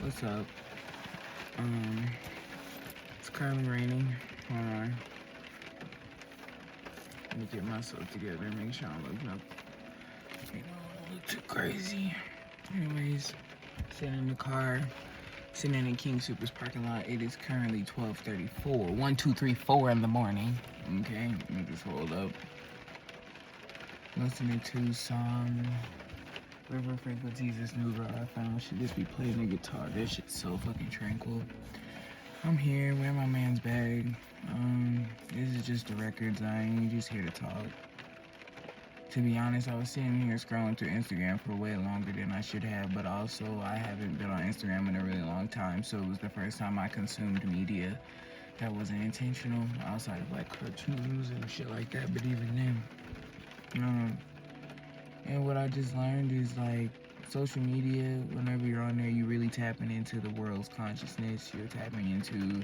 What's up? It's currently raining. Hold on. Let me get myself together and make sure I'm looking up. Don't look too crazy. Anyways, sitting in the car, sitting in King Super's parking lot. It is currently 12:34. 1, 2, 3, 4 in the morning. Okay, let me just hold up. Listening to some River Frequencies, this new girl I found. She just be playing the guitar. That shit's so fucking tranquil. I'm here wearing my man's bag. This is just the records. I ain't just here to talk. To be honest, I was sitting here scrolling through Instagram for way longer than I should have, but also I haven't been on Instagram in a really long time, so it was the first time I consumed media that wasn't intentional outside of like cartoons and shit like that, but even then. And what I just learned is like social media, whenever you're on there, you're really tapping into the world's consciousness. You're tapping into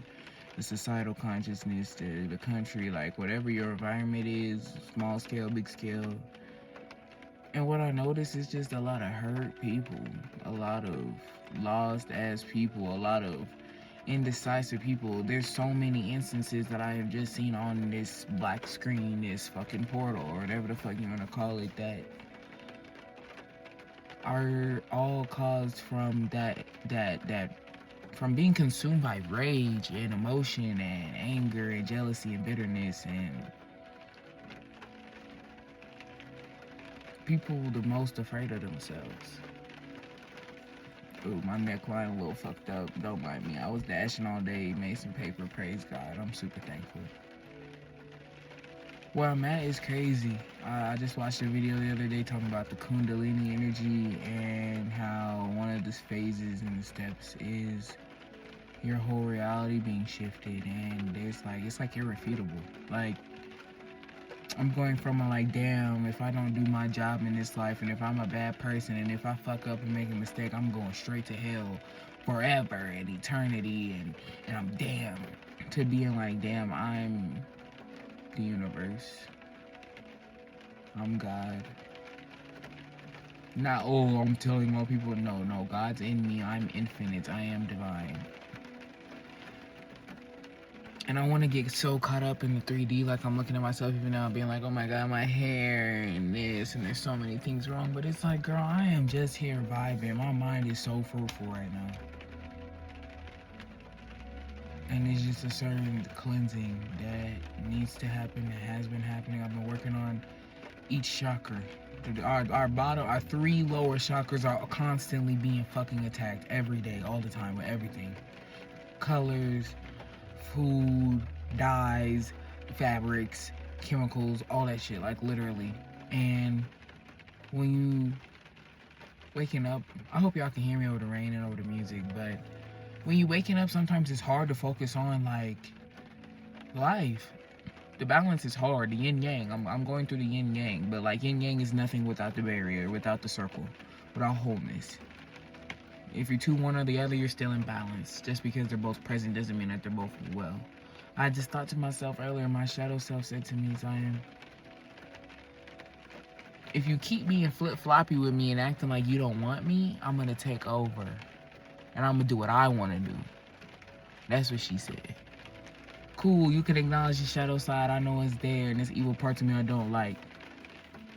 the societal consciousness, the country, like whatever your environment is, small scale, big scale. And what I noticed is just a lot of hurt people, a lot of lost ass people, a lot of indecisive people. There's so many instances that I have just seen on this black screen, this fucking portal, or whatever the fuck you want to call it, that are all caused from that from being consumed by rage and emotion and anger and jealousy and bitterness, and people the most afraid of themselves. Ooh, my neckline a little fucked up. Don't mind me. I was dashing all day, made some paper. Praise God. I'm super thankful. Where I'm at is crazy. I just watched a video the other day talking about the Kundalini energy and how one of the phases and the steps is your whole reality being shifted, and it's like irrefutable. Like, I'm going from a like, damn, if I don't do my job in this life, and if I'm a bad person, and if I fuck up and make a mistake, I'm going straight to hell forever and eternity, and I'm damn, to being like, damn, I'm the universe. I'm God. Not, oh, I'm telling all people, no, God's in me. I'm infinite. I am divine. And I want to get so caught up in the 3D, like I'm looking at myself even now, being like, oh my God, my hair and this, and there's so many things wrong. But it's like, girl, I am just here vibing. My mind is so fruitful right now. And it's just a certain cleansing that needs to happen, that has been happening. I've been working on each chakra. Our bottom, our 3 lower chakras are constantly being fucking attacked every day, all the time, with everything. Colors, food, dyes, fabrics, chemicals, all that shit, like literally. And when you waking up, I hope y'all can hear me over the rain and over the music, but when you waking up, sometimes it's hard to focus on like life. The balance is hard, the yin yang. I'm going through the yin yang, but like yin yang is nothing without the barrier, without the circle, without wholeness. If you're too one or the other, you're still in balance. Just because they're both present doesn't mean that they're both well. I just thought to myself earlier, my shadow self said to me, Zion, if you keep being flip-floppy with me and acting like you don't want me, I'm going to take over. And I'm going to do what I want to do. That's what she said. Cool, you can acknowledge the shadow side. I know it's there, and there's evil parts of me I don't like.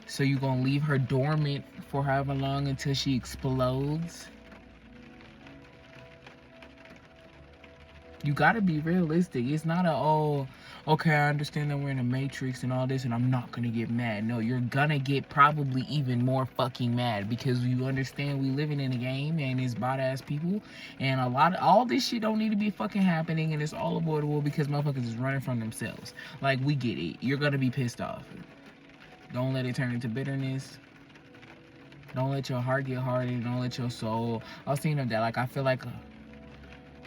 So you going to leave her dormant for however long until she explodes? You gotta be realistic. It's not okay, I understand that we're in a matrix and all this and I'm not gonna get mad. No, you're gonna get probably even more fucking mad because you understand we living in a game and it's bot ass people and all this shit don't need to be fucking happening and it's all avoidable because motherfuckers is running from themselves. Like, we get it. You're gonna be pissed off. Don't let it turn into bitterness. Don't let your heart get hardened. Don't let your soul. I was thinking of that. Like,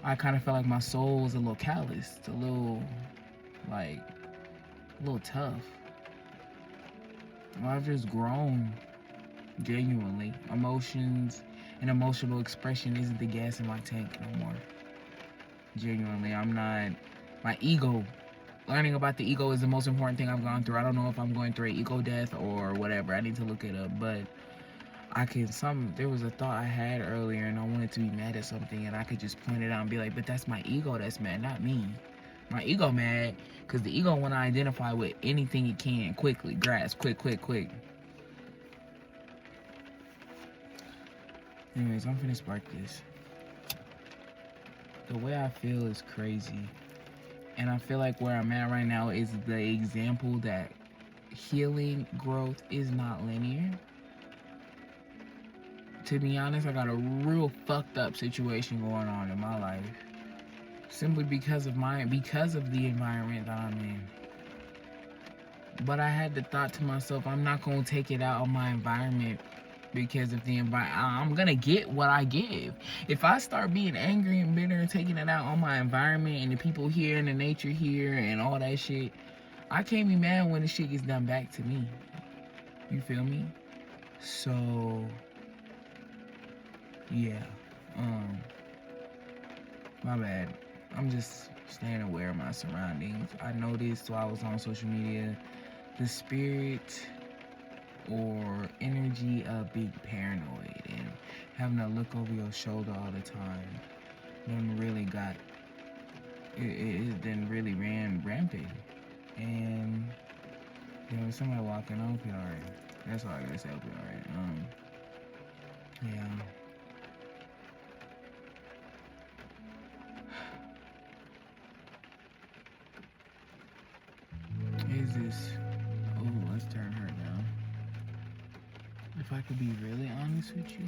I kind of felt like my soul was a little calloused, a little tough. I've just grown, genuinely. Emotions and emotional expression isn't the gas in my tank no more. Genuinely, I'm not, my ego, learning about the ego is the most important thing I've gone through. I don't know if I'm going through an ego death or whatever. I need to look it up, but there was a thought I had earlier and I wanted to be mad at something and I could just point it out and be like, but that's my ego that's mad, not me. My ego mad because the ego want to identify with anything it can quickly, grasp, quick. Anyways, I'm finna spark this. The way I feel is crazy. And I feel like where I'm at right now is the example that healing growth is not linear. To be honest, I got a real fucked up situation going on in my life. Simply because of the environment that I'm in. But I had the thought to myself, I'm not gonna take it out on my environment because of the environment. I'm gonna get what I give. If I start being angry and bitter and taking it out on my environment and the people here and the nature here and all that shit, I can't be mad when the shit gets done back to me. You feel me? So yeah. My bad. I'm just staying aware of my surroundings. I noticed while I was on social media, the spirit or energy of being paranoid and having to look over your shoulder all the time. Then really got it then really ran rampant. And there was somebody walking on alright. That's all I gotta say, alright. Yeah. Is this let's turn her down. If I could be really honest with you,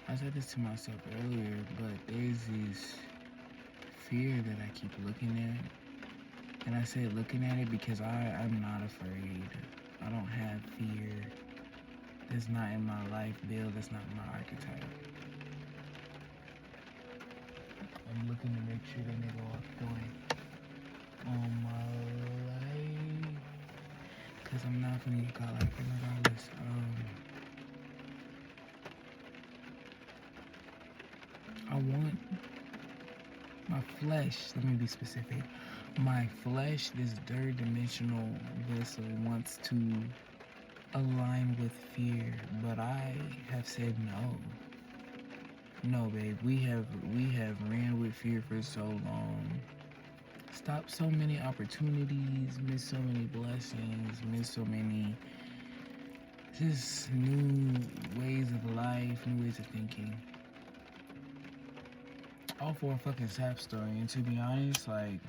I said this to myself earlier, but there's this fear that I keep looking at. And I say looking at it because I'm not afraid. I don't have fear. That's not in my life build. That's not my archetype. I'm looking to make sure that nigga walk going on my life. Because I'm not gonna get caught like it regardless. I want my flesh, let me be specific. My flesh, this third dimensional vessel, wants to align with fear, but I have said no. No, babe, we have ran with fear for so long. Stopped so many opportunities, missed so many blessings, missed so many just new ways of life, new ways of thinking. All for a fucking sap story, and to be honest, like,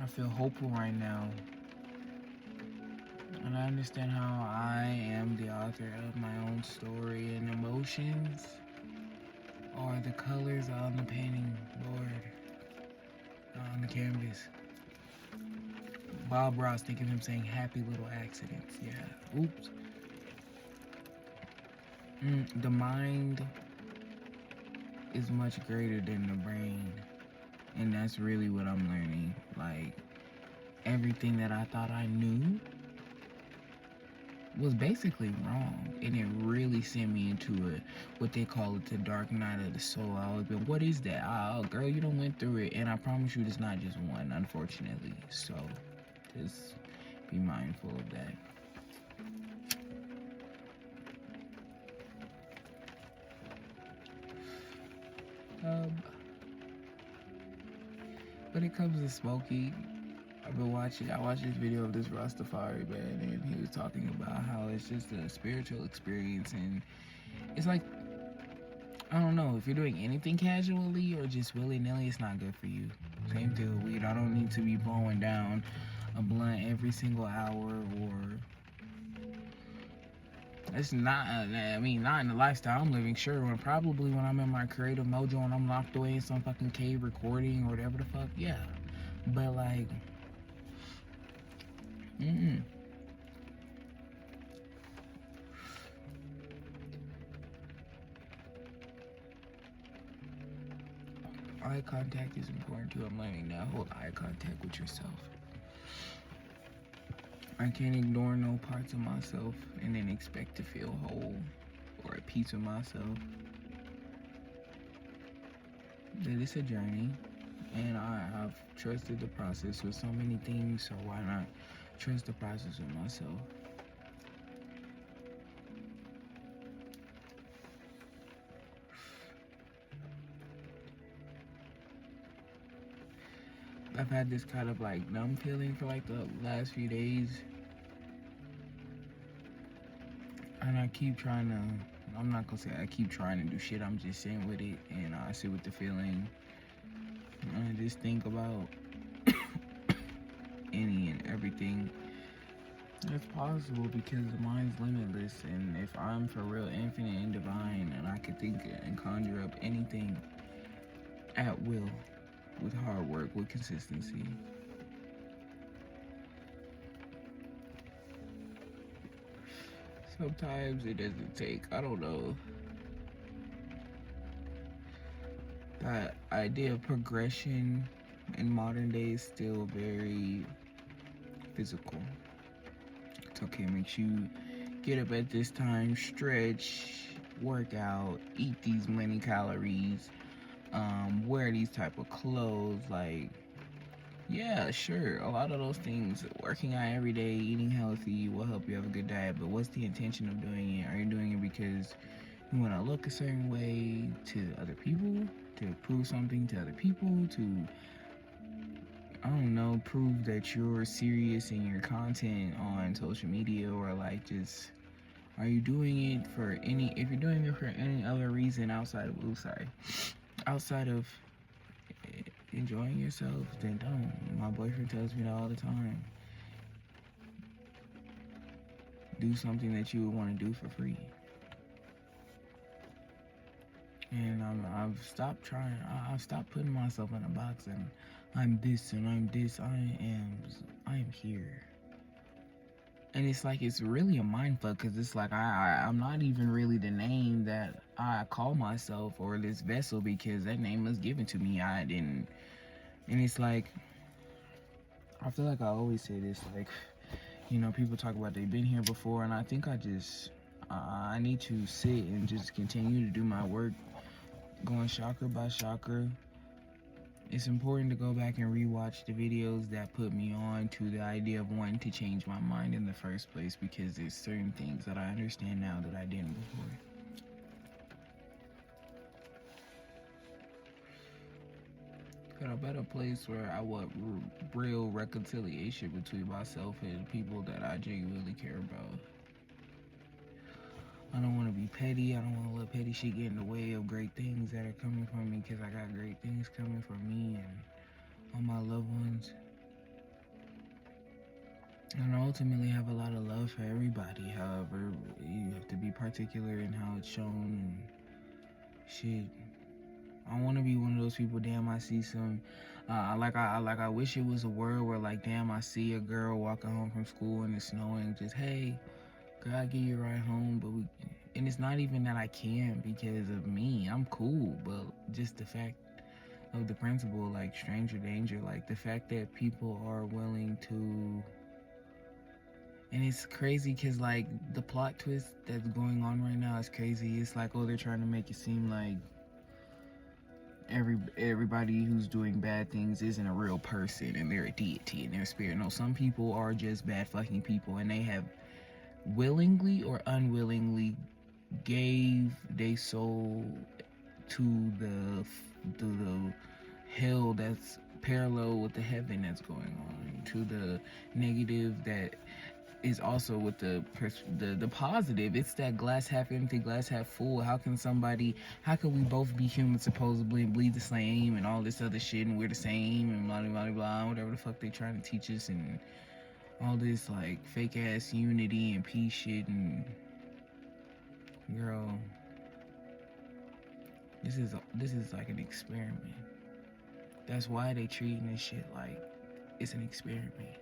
I feel hopeful right now. And I understand how I am the author of my own story, and emotions are the colors on the painting board, on the canvas. Bob Ross, think of him saying happy little accidents. Yeah. Oops. The mind is much greater than the brain. And that's really what I'm learning. Like, everything that I thought I knew was basically wrong. And it really sent me into what they call it, the dark night of the soul. I always been, what is that? Oh, girl, you done went through it. And I promise you, it's not just one, unfortunately. So, just be mindful of that. When it comes to Smokey, I watched this video of this Rastafari man, and he was talking about how it's just a spiritual experience, and it's like, I don't know, if you're doing anything casually or just willy-nilly, it's not good for you. Same thing with weed. I don't need to be blowing down a blunt every single hour, or it's not, not in the lifestyle I'm living, sure, probably when I'm in my creative mojo and I'm locked away in some fucking cave recording or whatever the fuck, yeah. But like, eye contact is important too. I'm learning now. Hold eye contact with yourself. I can't ignore no parts of myself and then expect to feel whole or at peace with myself. That it's a journey, and I've trusted the process with so many things, so why not trust the process with myself? I've had this kind of like numb feeling for like the last few days. And I keep trying to, I'm not gonna say I keep trying to do shit, I'm just sitting with it and I sit with the feeling. And I just think about any and everything that's possible because the mind's limitless. And if I'm for real infinite and divine and I could think and conjure up anything at will, with hard work, with consistency. Sometimes it doesn't take, I don't know. That idea of progression in modern day is still very physical. It's okay, makes you get up at this time, stretch, work out, eat these many calories, wear these type of clothes, like, yeah, sure, a lot of those things, working out every day, eating healthy will help you have a good diet, but what's the intention of doing it? Are you doing it because you want to look a certain way to other people, to prove something to other people, to, I don't know, prove that you're serious in your content on social media, or like just, are you doing it for any, if you're doing it for any other reason outside of enjoying yourself, then don't. My boyfriend tells me that all the time. Do something that you would want to do for free. And I've stopped trying. I've stopped putting myself in a box and I'm this and I'm this. I am here. And it's like, it's really a mind fuck because it's like I'm not even really the name that I call myself or this vessel, because that name was given to me. I didn't. And it's like, I feel like I always say this, like, you know, people talk about they've been here before, and I think I need to sit and just continue to do my work, going chakra by chakra. It's important to go back and rewatch the videos that put me on to the idea of wanting to change my mind in the first place, because there's certain things that I understand now that I didn't before. Got a better place where I want real reconciliation between myself and people that I genuinely care about. I don't want to be petty. I don't want to let petty shit get in the way of great things that are coming from me, because I got great things coming from me and all my loved ones. And I ultimately have a lot of love for everybody. However, you have to be particular in how it's shown and shit. I want to be one of those people. Damn, I see some. I wish it was a world where, like, damn, I see a girl walking home from school and it's snowing. Just, hey, girl, I'll give you a ride home. And it's not even that I can't because of me. I'm cool, but just the fact of the principle, like stranger danger, like the fact that people are willing to. And it's crazy because, like, the plot twist that's going on right now is crazy. It's like, oh, they're trying to make it seem like everybody who's doing bad things isn't a real person and they're a deity and they're a spirit. No, some people are just bad fucking people, and they have willingly or unwillingly gave their soul to the hell that's parallel with the heaven that's going on, to the negative that is also with the positive. It's that glass half empty, glass half full. How can we both be human supposedly and bleed the same and all this other shit, and we're the same and blah blah blah, whatever the fuck they trying to teach us, and all this like fake ass unity and peace shit. And girl, this is like an experiment. That's why they treating this shit like it's an experiment.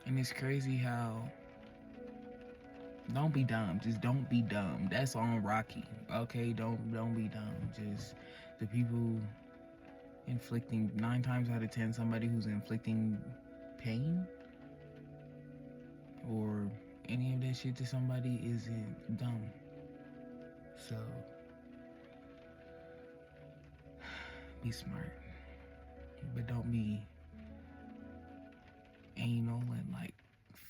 And it's crazy how, don't be dumb. Just don't be dumb. That's on Rocky. Okay, don't be dumb. Just the people inflicting, 9 times out of 10, somebody who's inflicting pain or any of that shit to somebody isn't dumb. So be smart, but don't be anal and like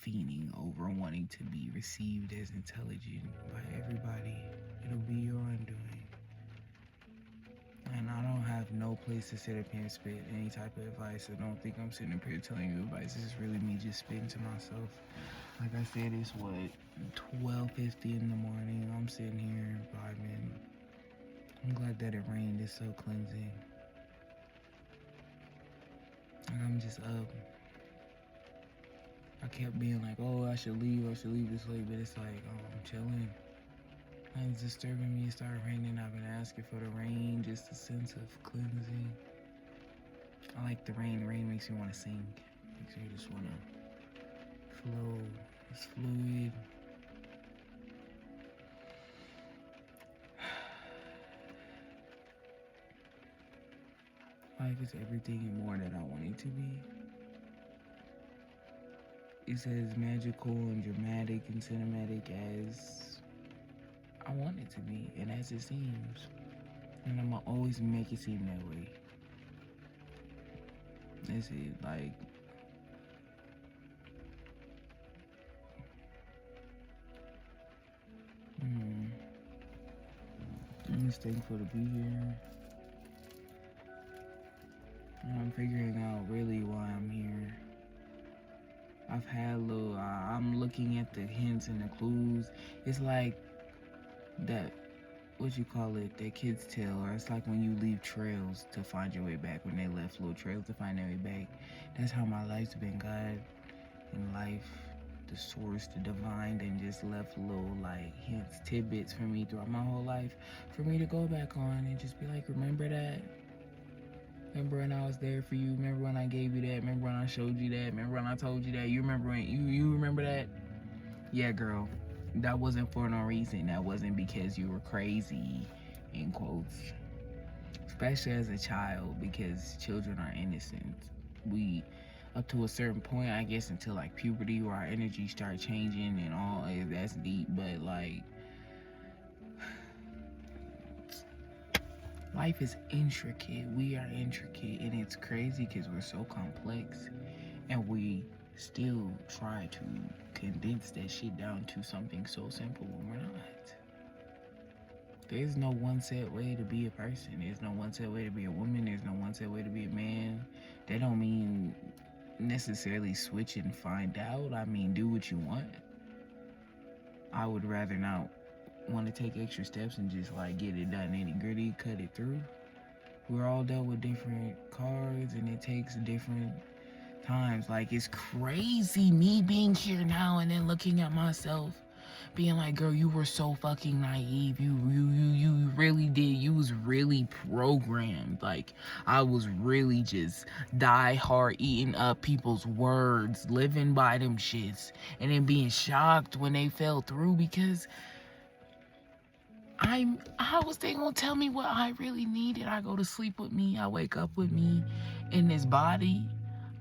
fiending over wanting to be received as intelligent by everybody. It'll be your undoing. And I don't have no place to sit up here and spit any type of advice. So don't think I'm sitting up here telling you advice. This is really me just spitting to myself. Like I said, it's what, 12:50 in the morning. I'm sitting here vibing. I'm glad that it rained. It's so cleansing. And I'm just up. I kept being like, oh, I should leave this late, but it's like, oh, I'm chilling. It's disturbing me. It started raining. I've been asking for the rain, just a sense of cleansing. I like the rain. Rain makes me want to sing. Makes me just want to flow. It's fluid. Life is everything and more that I want it to be. It's as magical and dramatic and cinematic as I want it to be and as it seems. And I'm gonna always make it seem that way. That's it. Like, I'm just thankful to be here. And I'm figuring out really why I'm here. I've had I'm looking at the hints and the clues. It's like that, what you call it, that kid's tale, or it's like when you leave trails to find your way back, when they left little trails to find their way back. That's how my life's been. God and life, the source, the divine, and just left little like hints, tidbits for me throughout my whole life for me to go back on and just be like, remember that? Remember when I was there for you? Remember when I gave you that? Remember when I showed you that? Remember when I told you that? You remember when you remember that? Yeah, girl. That wasn't for no reason. That wasn't because you were crazy, in quotes. Especially as a child, because children are innocent. We, up to a certain point, I guess, until like puberty, where our energy start changing and all, that's deep, but like, life is intricate. We are intricate, and it's crazy because we're so complex, and we still try to condense that shit down to something so simple when we're not. There's no one set way to be a person. There's no one set way to be a woman. There's no one set way to be a man. That don't mean necessarily switch and find out. I mean, do what you want. I would rather not want to take extra steps and just like get it done nitty gritty, cut it through. We're all dealt with different cards, and it takes different times. Like, it's crazy me being here now and then looking at myself being like, girl, you were so fucking naive. You really did. You was really programmed. Like, I was really just die hard eating up people's words, living by them shits, and then being shocked when they fell through, because how was they gonna tell me what I really needed? I go to sleep with me, I wake up with me in this body.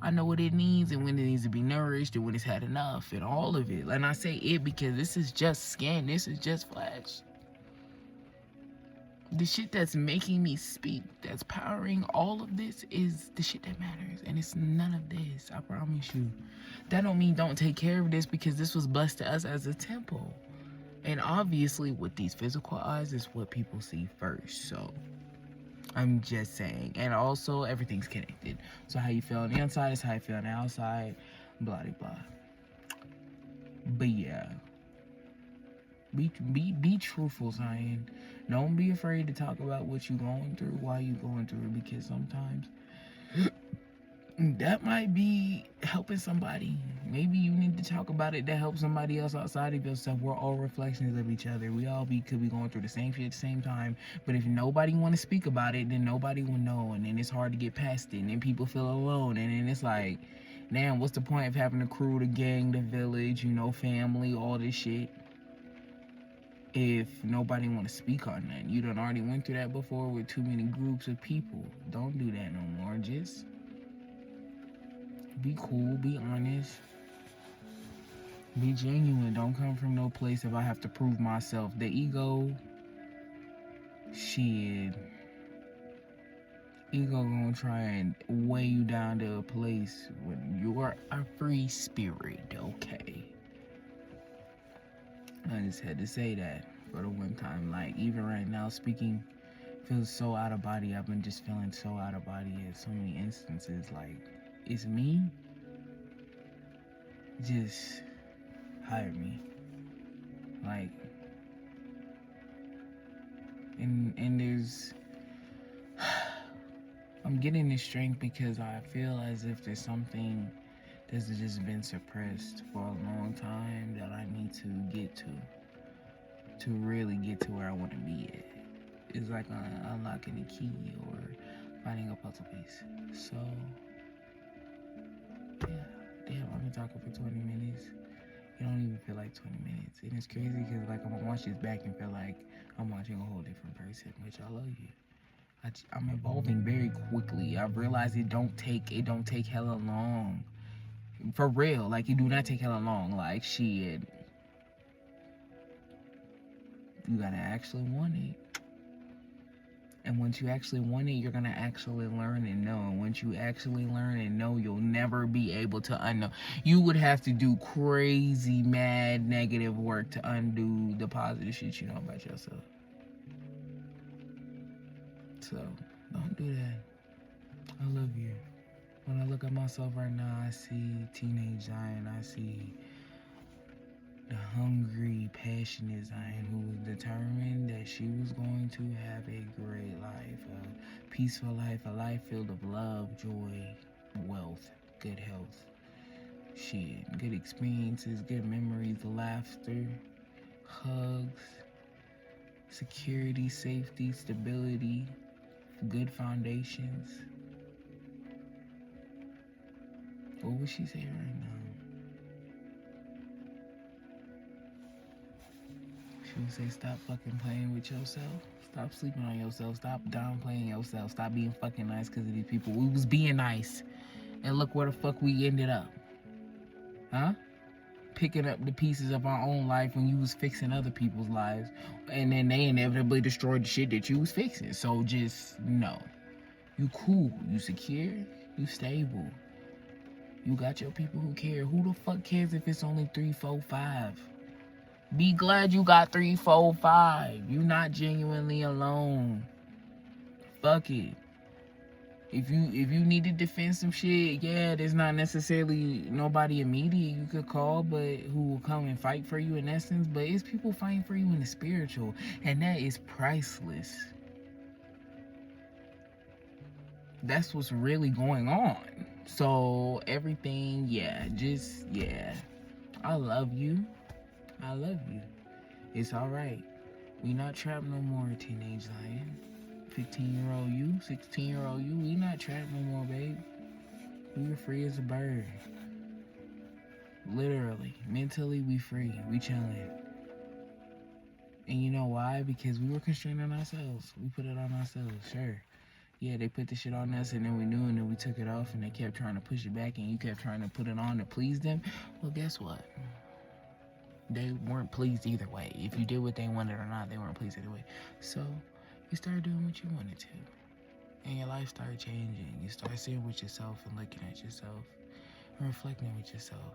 I know what it needs and when it needs to be nourished and when it's had enough and all of it. And I say it because this is just skin, this is just flesh. The shit that's making me speak, that's powering all of this, is the shit that matters. And it's none of this, I promise you. That don't mean don't take care of this, because this was blessed to us as a temple. And obviously with these physical eyes is what people see first, so I'm just saying. And also everything's connected. So how you feel on the inside is how you feel on the outside, blah blah blah. But yeah, be truthful, Zion. Don't be afraid to talk about what you going through, why you going through it, because sometimes that might be helping somebody. Maybe you need to talk about it to help somebody else outside of yourself. We're all reflections of each other. We all could be going through the same shit at the same time. But if nobody want to speak about it, then nobody will know. And then it's hard to get past it. And then people feel alone. And then it's like, damn, what's the point of having a crew, the gang, the village, family, all this shit, if nobody want to speak on that? You done already went through that before with too many groups of people. Don't do that no more. Just be cool, be honest, be genuine. Don't come from no place if I have to prove myself. The ego, shit. Ego gonna try and weigh you down to a place when you're a free spirit, okay? I just had to say that for the one time. Like, even right now, speaking feels so out of body. I've been just feeling so out of body at so many instances. Like, it's me. Just hire me. Like, and there's I'm getting this strength because I feel as if there's something that's just been suppressed for a long time that I need to get to really get to where I want to be at. It's like unlocking a key or finding a puzzle piece. So, yeah. Damn, I've been talking for 20 minutes. It don't even feel like 20 minutes. And it's crazy because, like, I'm gonna watch this back and feel like I'm watching a whole different person, which I love you. I'm evolving very quickly. I've realized it don't take hella long. For real, like, it do not take hella long. Like, shit. You gotta actually want it. And once you actually want it, you're gonna actually learn and know. And once you actually learn and know, you'll never be able to unknow. You would have to do crazy, mad, negative work to undo the positive shit you know about yourself. So, don't do that. I love you. When I look at myself right now, I see teenage Zion. I see the hungry, passionate Zion who was determined that she was going to have a great life, a peaceful life, a life filled of love, joy, wealth, good health, shit, good experiences, good memories, laughter, hugs, security, safety, stability, good foundations. What would she say right now? She would say, stop fucking playing with yourself. Stop sleeping on yourself. Stop downplaying yourself. Stop being fucking nice because of these people. We was being nice. And look where the fuck we ended up. Huh? Picking up the pieces of our own life when you was fixing other people's lives. And then they inevitably destroyed the shit that you was fixing. So just, no. You cool. You secure. You stable. You got your people who care. Who the fuck cares if it's only 3, 4, 5? Be glad you got 3, 4, 5. You're not genuinely alone. Fuck it. If you need to defend some shit, yeah, there's not necessarily nobody immediate you could call, but who will come and fight for you in essence. But it's people fighting for you in the spiritual, and that is priceless. That's what's really going on. So everything, yeah, I love you. I love you. It's alright. We not trapped no more, teenage Zion. 15-year-old you, 16-year-old you, we not trapped no more, babe. We were free as a bird. Literally. Mentally, we free. We chilling. And you know why? Because we were constraining ourselves. We put it on ourselves, sure. Yeah, they put the shit on us and then we knew and then we took it off and they kept trying to push it back and you kept trying to put it on to please them. Well, guess what? They weren't pleased either way. If you did what they wanted or not, they weren't pleased either way. So, you started doing what you wanted to. And your life started changing. You started sitting with yourself and looking at yourself and reflecting with yourself.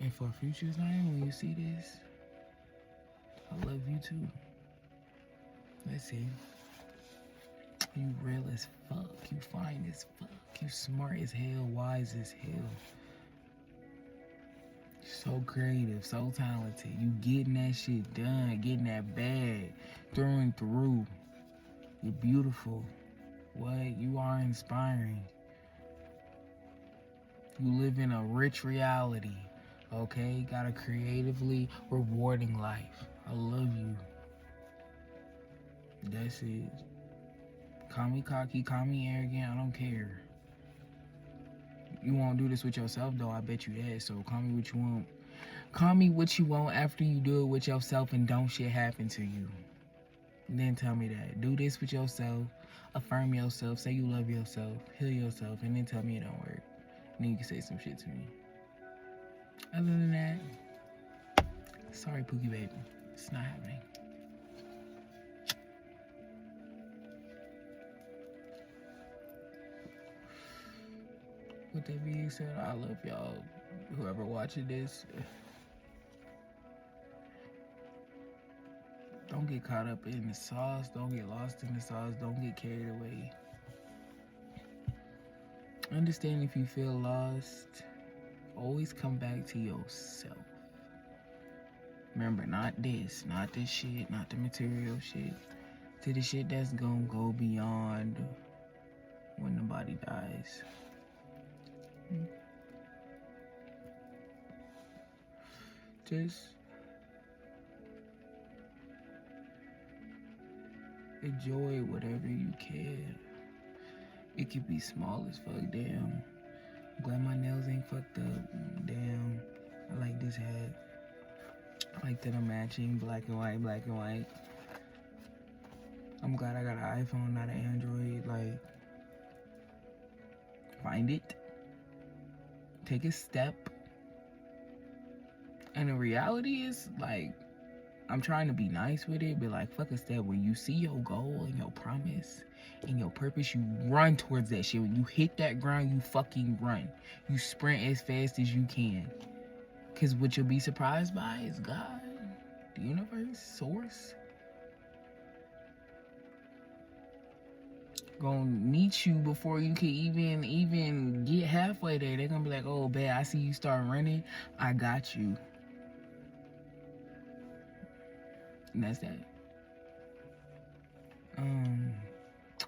And for future Zion, when you see this, I love you too. Let's see. You real as fuck. You fine as fuck. You smart as hell, wise as hell. So creative, so talented. You getting that shit done, getting that bag, through and through. You're beautiful. What? You are inspiring. You live in a rich reality, okay? Got a creatively rewarding life. I love you. That's it. Call me cocky, call me arrogant, I don't care. You won't do this with yourself though, I bet you that. So call me what you want. Call me what you want after you do it with yourself and don't shit happen to you. And then tell me that. Do this with yourself. Affirm yourself. Say you love yourself. Heal yourself. And then tell me it don't work. And then you can say some shit to me. Other than that, sorry Pookie baby. It's not happening. With that being said, I love y'all. Whoever watching this, don't get caught up in the sauce. Don't get lost in the sauce. Don't get carried away. Understand if you feel lost, always come back to yourself. Remember, not this shit, not the material shit. To the shit that's gonna go beyond when the body dies. Just enjoy whatever you can. It could be small as fuck. Damn. I'm glad my nails ain't fucked up. Damn. I like this hat. I like that I'm matching black and white, black and white. I'm glad I got an iPhone, not an Android. Like, find it. Take a step. And the reality is, like, I'm trying to be nice with it, but like, fuck a step. When you see your goal and your promise and your purpose, you run towards that shit. When you hit that ground, you fucking run. You sprint as fast as you can. Because what you'll be surprised by is God, the universe, source, gonna meet you before you can even get halfway there. They're gonna be like, oh, babe, I see you start running. I got you. And that's that.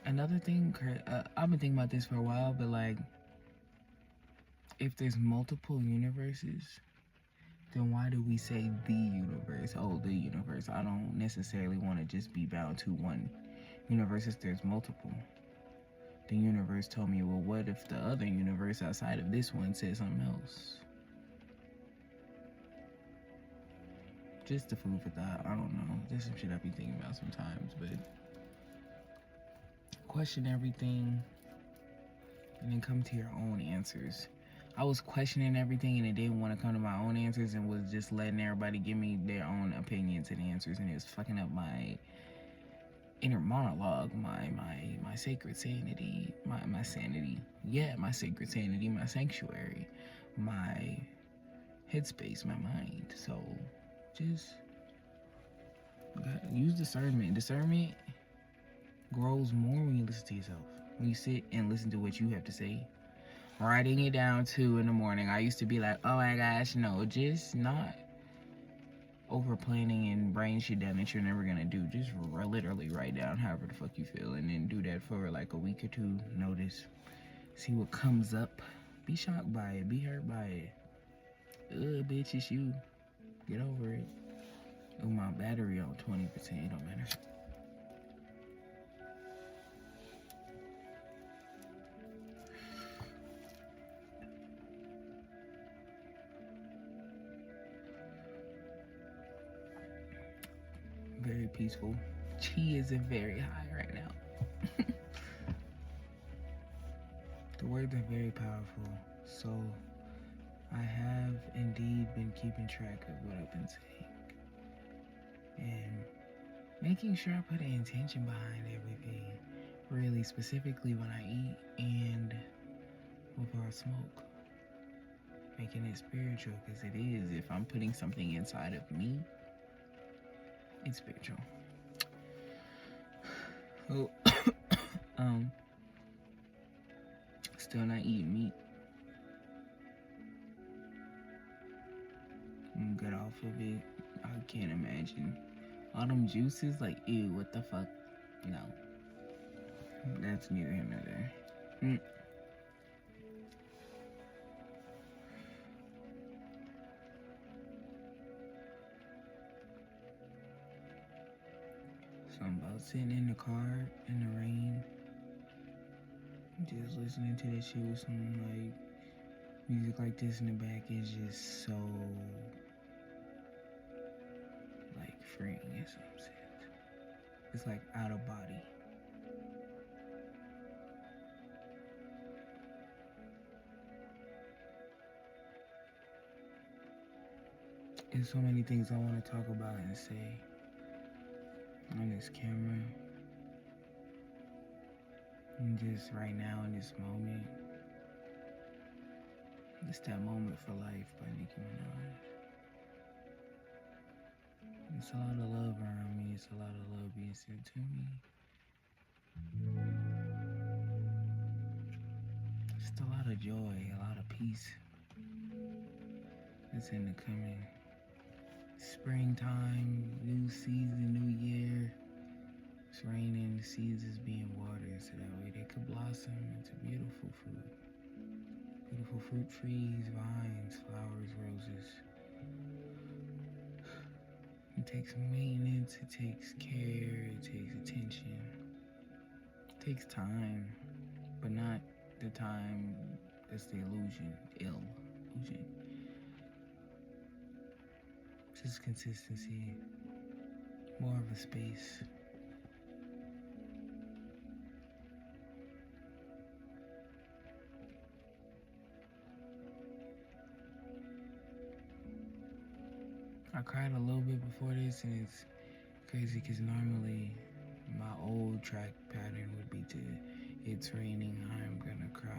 Another thing, I've been thinking about this for a while, but like, if there's multiple universes, then why do we say the universe? Oh, the universe. I don't necessarily want to just be bound to one universe if there's multiple. The universe told me, well, what if the other universe outside of this one said something else? Just a food for thought. I don't know. There's some shit I be thinking about sometimes, but question everything and then come to your own answers. I was questioning everything and it didn't want to come to my own answers and was just letting everybody give me their own opinions and answers, and it was fucking up my inner monologue, my sacred sanity, my sanity. Yeah, my sacred sanity, my sanctuary, my headspace, my mind. So just use discernment. Discernment grows more when you listen to yourself. When you sit and listen to what you have to say. Writing it down too in the morning. I used to be like, oh my gosh, no, just not over planning and brain shit down that you're never gonna do. Just literally write down however the fuck you feel and then do that for like a week or two. Notice. See what comes up. Be shocked by it. Be hurt by it. Bitch, it's you. Get over it. Oh, my battery on 20%. It don't matter. Very peaceful. Chi isn't very high right now. The words are very powerful. So I have indeed been keeping track of what I've been saying. And making sure I put an intention behind everything. Really specifically when I eat and before I smoke. Making it spiritual, because it is. If I'm putting something inside of me, it's spiritual. Oh, still not eating meat. I'm good off of it. I can't imagine. All them juices, like, ew, what the fuck? No. That's neither here nor there. So I'm about sitting in the car in the rain, just listening to this shit with some like music like this in the back is just so like freeing in some sense. It's like out of body. There's so many things I want to talk about and say on this camera. And just right now in this moment. It's That Moment for Life by Nicki It's a lot of love around me. It's a lot of love being sent to me. Just a lot of joy, a lot of peace. It's in the coming. Springtime, new season, new year. It's raining, the seeds is being watered so that way they could blossom into beautiful fruit. Beautiful fruit trees, vines, flowers, roses. It takes maintenance, it takes care, it takes attention. It takes time, but not the time that's the illusion. Just consistency, more of a space. I cried a little bit before this, and it's crazy because normally my old track pattern would be to it's raining, I'm gonna cry,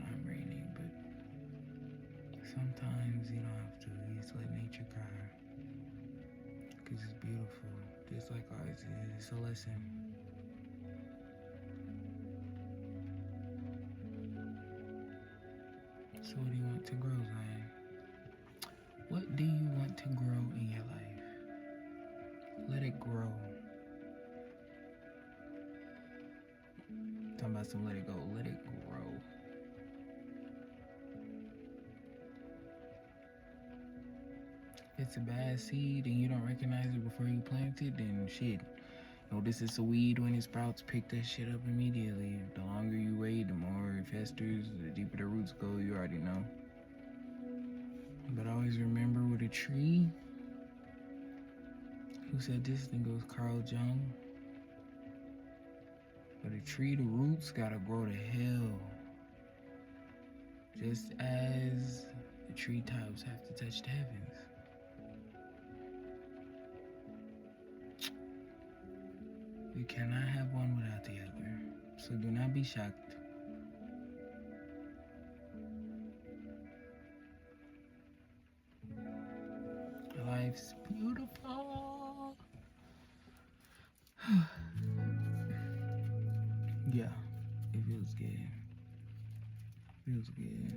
I'm raining, but sometimes you don't have to. You just let nature cry because it's beautiful, just like ours is. It's a lesson. So what do you want to grow, Zion? What do you want to grow in your life? Let it grow. Talking about some let it go. Let it grow. If it's a bad seed and you don't recognize it before you plant it, then shit. Notice it's a weed when it sprouts. Pick that shit up immediately. The longer you wait, the more it festers, the deeper the roots go. You already know. But always remember with a tree, who said this? I think it was Carl Jung. But a tree, the roots gotta grow to hell. Just as the treetops have to touch the heavens. You cannot have one without the other. So do not be shocked. Life's beautiful. Yeah, it feels good. Feels good.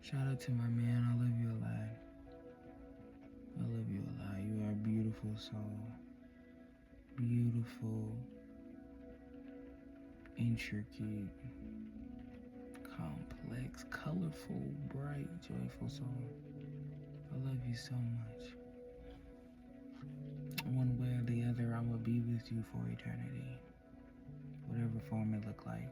Shout out to my man. I love you a lot. I love you a lot. You are a beautiful soul. Beautiful, intricate, complex, colorful, bright, joyful soul. I love you so much. One way or the other, I'm gonna be with you for eternity. Whatever form it look like.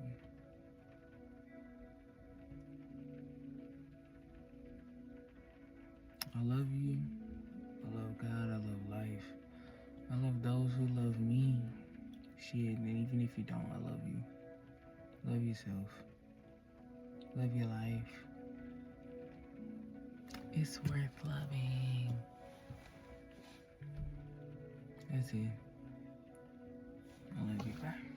I love you. I love God. I love life. I love those who love me. Shit, and even if you don't, I love you. Love yourself. Love your life. It's worth loving. That's it. I love you, bye.